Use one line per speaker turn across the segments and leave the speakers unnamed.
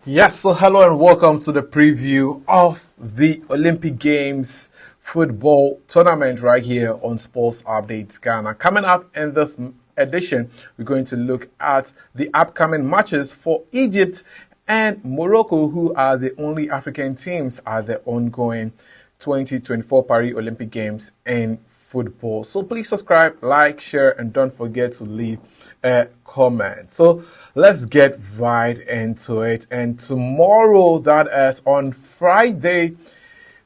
Yes, so hello and welcome to the preview of the Olympic Games football tournament right here on Sports Updates Ghana. Coming up in this edition, we're going to look at the upcoming matches for Egypt and Morocco, who are the only African teams at the ongoing 2024 Paris Olympic Games in football. So please subscribe, like, share, and don't forget to leave a comment. So let's get right into it. And tomorrow, that is on Friday,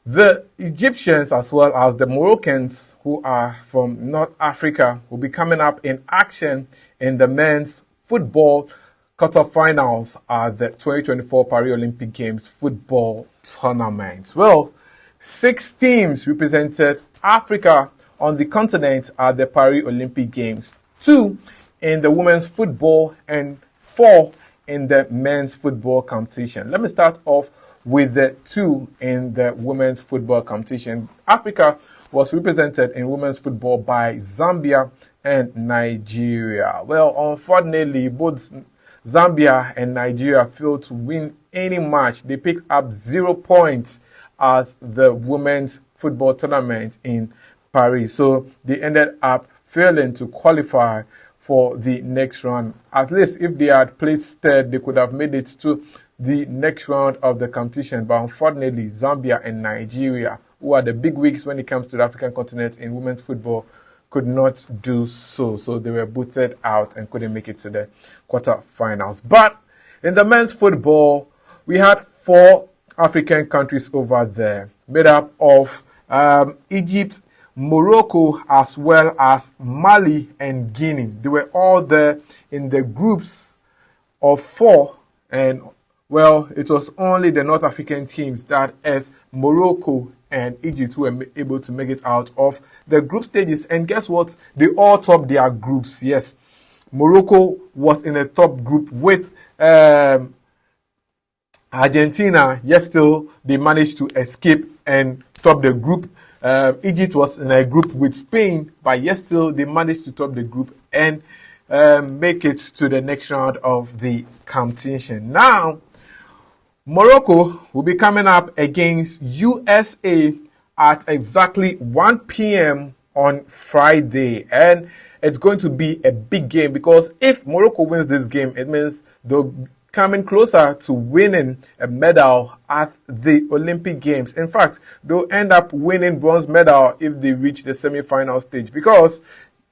the Egyptians as well as the Moroccans, who are from North Africa, will be coming up in action in the men's football quarterfinals at the 2024 Paris Olympic Games football tournament. Well, 6 teams represented Africa on the continent at the Paris Olympic Games. 2 in the women's football and 4 in the men's football competition. Let me start off with the 2 in the women's football competition. Africa was represented in women's football by Zambia and Nigeria. Well, unfortunately, both Zambia and Nigeria failed to win any match. They picked up 0 points at the women's football tournament in Paris. So they ended up failing to qualify for the next round. At least if they had placed third, they could have made it to the next round of the competition. But unfortunately, Zambia and Nigeria, who are the big wigs when it comes to the African continent in women's football, could not do so. So they were booted out and couldn't make it to the quarterfinals. But in the men's football, we had 4 African countries over there, made up of Egypt, Morocco, as well as Mali and Guinea. They were all there in the groups of 4, and well, it was only the North African teams, that is Morocco and Egypt, who were able to make it out of the group stages. And guess what? They all topped their groups. Yes, Morocco was in the top group with Argentina. Yes, still they managed to escape and top the group. Egypt was in a group with Spain, but yes, still they managed to top the group and make it to the next round of the competition. Now, Morocco will be coming up against USA at exactly 1 p.m. on Friday. And it's going to be a big game, because if Morocco wins this game, it means they'll coming closer to winning a medal at the Olympic Games. In fact, they'll end up winning bronze medal if they reach the semi-final stage, because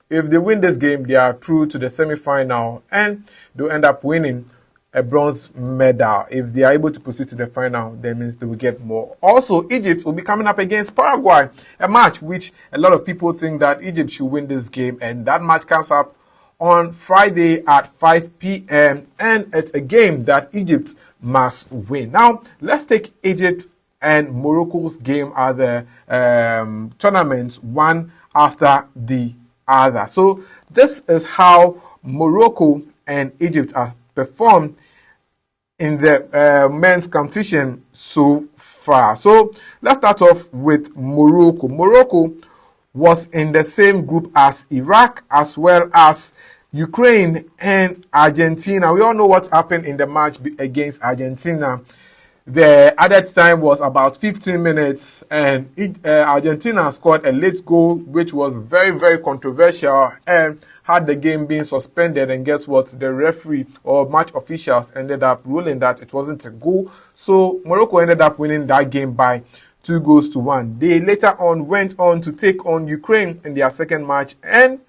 if they win this game, they are through to the semi-final and they'll end up winning a bronze medal. If they are able to proceed to the final, that means they will get more. Also, Egypt will be coming up against Paraguay, a match which a lot of people think that Egypt should win this game, and that match comes up on Friday at 5 p.m. and it's a game that Egypt must win. Now, let's take Egypt and Morocco's game at the tournament, one after the other. So this is how Morocco and Egypt have performed in the men's competition so far. So let's start off with Morocco. Morocco was in the same group as Iraq, as well as Ukraine and Argentina. We all know what happened in the match against Argentina. The added time was about 15 minutes, and Argentina scored a late goal, which was very, very controversial and had the game been suspended. And guess what? The referee or match officials ended up ruling that it wasn't a goal. So Morocco ended up winning that game by 2-1. They later on went on to take on Ukraine in their second match, and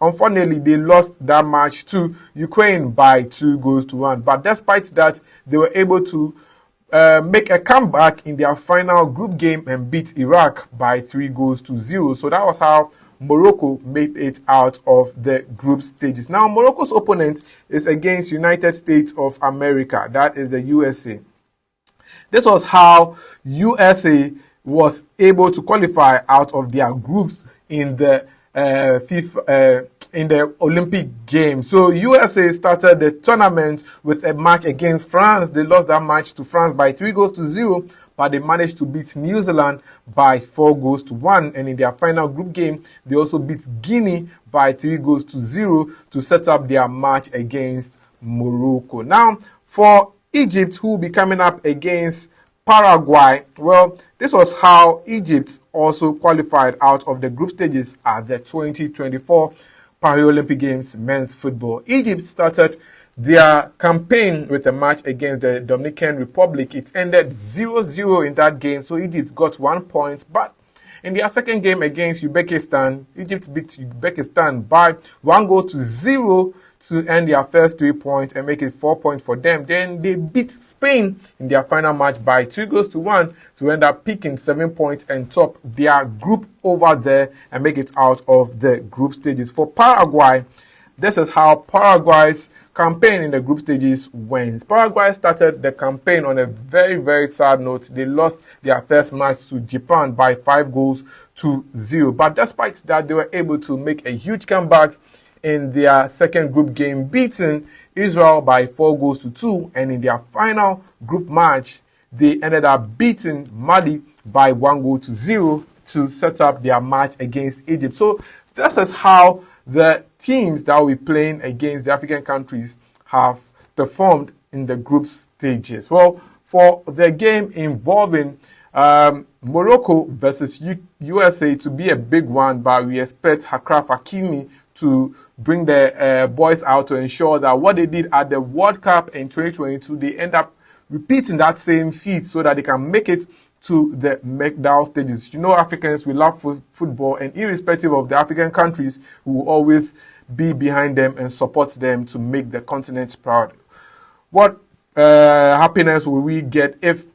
unfortunately, they lost that match to Ukraine by 2-1. But despite that, they were able to make a comeback in their final group game and beat Iraq by 3-0. So that was how Morocco made it out of the group stages. Now, Morocco's opponent is against United States of America. That is the USA. This was how USA was able to qualify out of their groups in the in the Olympic Games. So USA started the tournament with a match against France. They lost that match to France by 3-0, but they managed to beat New Zealand by 4-1. And in their final group game, they also beat Guinea by 3-0 to set up their match against Morocco. Now, for Egypt, who will be coming up against Paraguay. Well, this was how Egypt also qualified out of the group stages at the 2024 Paralympic Games men's football. Egypt started their campaign with a match against the Dominican Republic. It ended 0-0 in that game, so Egypt got 1 point. But in their second game against Uzbekistan, Egypt beat Uzbekistan by 1-0 to end their first 3 points and make it 4 points for them. Then they beat Spain in their final match by 2-1 to end up picking 7 points and top their group over there and make it out of the group stages. For Paraguay, this is how Paraguay's campaign in the group stages went. Paraguay started the campaign on a very, very sad note. They lost their first match to Japan by 5-0. But despite that, they were able to make a huge comeback in their second group game, beating Israel by 4-2. And in their final group match, they ended up beating Mali by 1-0 to set up their match against Egypt. So this is how the teams that will be playing against the African countries have performed in the group stages. Well, for the game involving Morocco versus USA to be a big one, but we expect Akraf Hakimi to bring the boys out to ensure that what they did at the World Cup in 2022, they end up repeating that same feat so that they can make it to the knockout stages. You know, Africans, we love football, and irrespective of the African countries, we will always be behind them and support them to make the continent proud. What happiness will we get if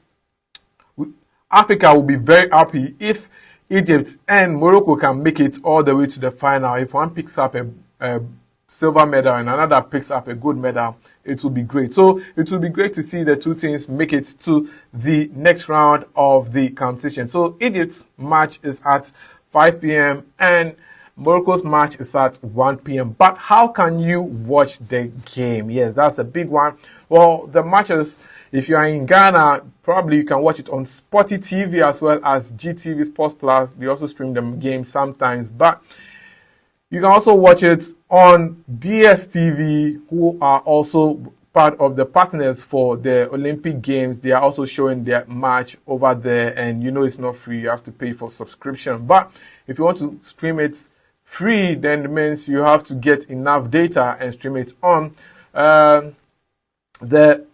Africa will be very happy if Egypt and Morocco can make it all the way to the final. If one picks up a silver medal and another picks up a gold medal, it will be great. So it will be great to see the two teams make it to the next round of the competition. So Egypt's match is at 5 p.m. and Morocco's match is at 1 p.m. But how can you watch the game? Yes, that's a big one. Well, the matches, if you are in Ghana, probably you can watch it on Sporty TV as well as GTV Sports Plus. They also stream the game sometimes, but you can also watch it on DSTV, who are also part of the partners for the Olympic Games. They are also showing their match over there, and you know it's not free. You have to pay for subscription. But if you want to stream it free, then it means you have to get enough data and stream it on the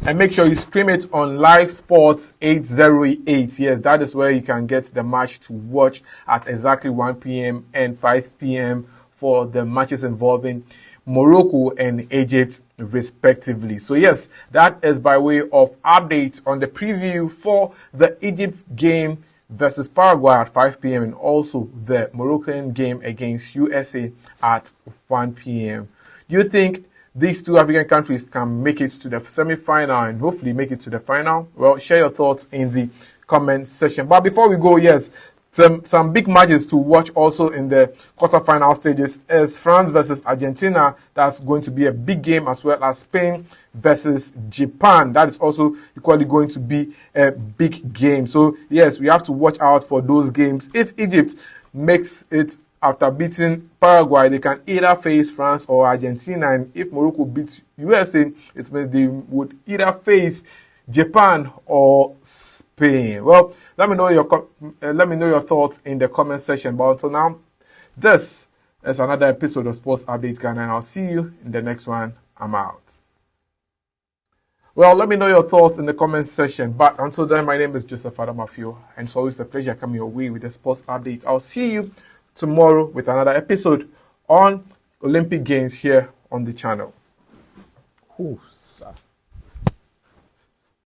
and make sure you stream it on Live Sports 808. Yes, that is where you can get the match to watch at exactly 1 p.m. and 5 p.m. for the matches involving Morocco and Egypt, respectively. So yes, that is by way of update on the preview for the Egypt game versus Paraguay at 5 p.m. and also the Moroccan game against USA at 1 p.m. Do you think these two African countries can make it to the semi-final and hopefully make it to the final? Well, share your thoughts in the comment section. But before we go, yes, some big matches to watch also in the quarterfinal stages is France versus Argentina. That's going to be a big game, as well as Spain versus Japan. That is also equally going to be a big game. So yes, we have to watch out for those games. If Egypt makes it after beating Paraguay, they can either face France or Argentina, and if Morocco beats USA, it means they would either face Japan or Spain. Well, let me know your thoughts in the comment section. But until now, this is another episode of Sports Update Ghana, and I'll see you in the next one. I'm out. Well, let me know your thoughts in the comment section. But until then, my name is Joseph Adamafio, and it's always a pleasure coming your way with the Sports Update. I'll see you tomorrow with another episode on Olympic Games here on the channel. Ooh.